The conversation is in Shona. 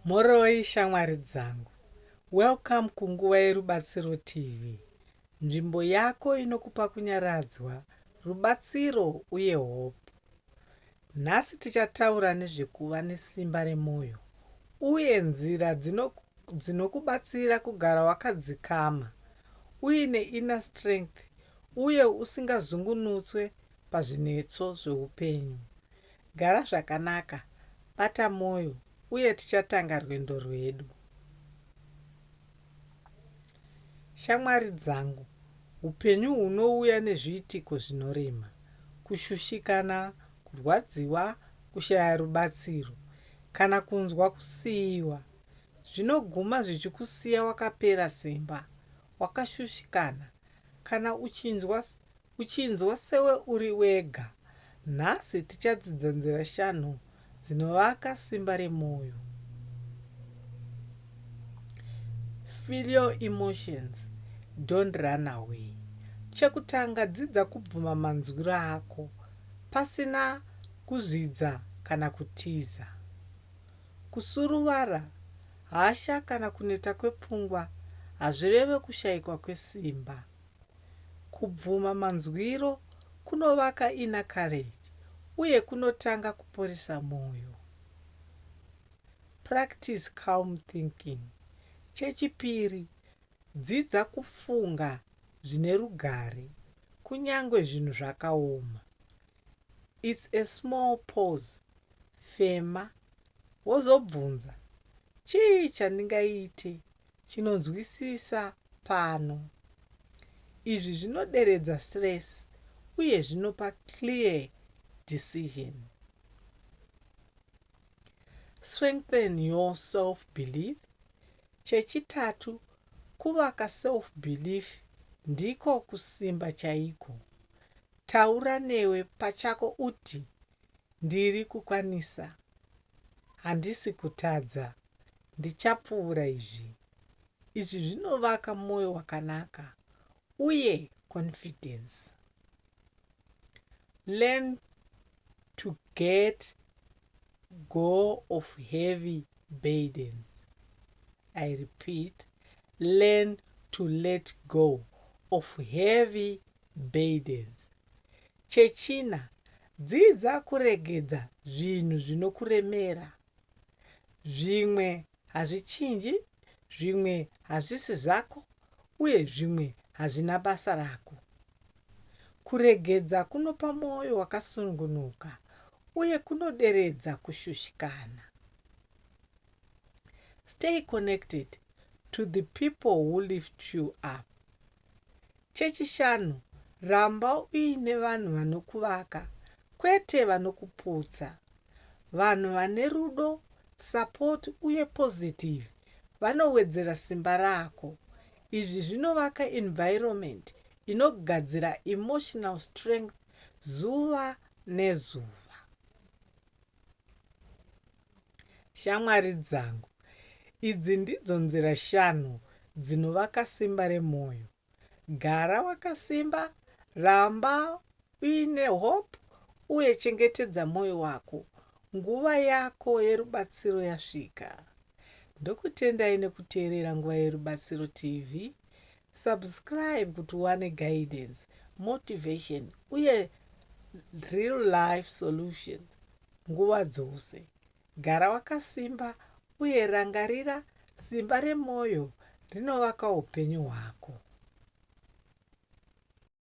Moroi shamwari dzangu, welcome kunguva yerubatsiro TV, nzvimbo yako inokupa kunyaradzwa, rubatsiro uye hope. Nhasi tichataura nezvekuva nesimba remwoyo uye nzira dzinokubatsira kugara wakadzikama uine inner strength uye usingazungunutswe pazvinetso zveupenyu. Gara zvakanaka, bata mwoyo uye tichatanga rwendo rwedu. Shamwari dzangu, upenyu hunouya nezviitiko zvinorema, kushushikana, kurwadziwa, kushaya rubatsiro, kana kunzwa kusiyiwa. Zvinoguma zvichikusiya wakapera simba, wakashushikana, kana uchinzwa sewe uri wega. Nhasi tichadzidza nzira 5 dzinovaka simba remwoyo. Feel your emotions, don't run away. Chekutanga, dzidza kubvuma manzwiro ako pasina kuzvidza kana kutiza. Kusuruvara, hasha kana kuneta kwepfungwa hazvireve kushayikwa kwesimba. Kubvuma manzwiro kunovaka inner courage uye kunotanga kuporesa mwoyo. Practice calm thinking. Chechipiri, dzidza kufunga zvine rugare, kunyange zvinhu zvakaoma. It's a small pause. Fema, wozobvunza, chii chandingaite chinonzwisisa pano? Izvi zvinoderedza stress uye zvinopa clear decision. Strengthen your self-belief. Chechitatu, kuvaka self-belief ndiko kusimba chaiko. Taura newe pachako uti, ndiri kukwanisa, handisi kutadza, ndichapfuura izvi. Izvi zvinovaka mwoyo wakanaka uye confidence. Learn to get go of heavy burdens. I repeat, learn to let go of heavy burdens. Chechina, dzidza kuregedza zvinhu zvinokuremera. Zvimwe hazvichinji, zvimwe hazvisi zvako, uye zvimwe hazvina basa rako. Kuregedza kunopa mwoyo wakasungunuka uye kunoderedza kushushikana. Stay connected to the people who lift you up. Chechishanu, ramba uine vanhu vanokuvaka, kwete vanokuputsa. Vanhu vane rudo, support uye positive vanowedzera simba rako. Izvi zvinovaka environment inogadzira emotional strength zuva nezuva. Shamwari dzangu, idzi ndidzo nzira 5 dzinovaka simba remwoyo. Gara wakasimba, ramba uine hope uye chengetedza mwoyo wako. Nguva yako yerubatsiro yasvika. Ndokutendai nekuteerera nguva yerubatsiro TV. Subscribe kuti uwane guidance, motivation uye real life solutions nguva dzose. Gara wakasimba uye rangarira, simba remwoyo rinovaka upenyu hwako.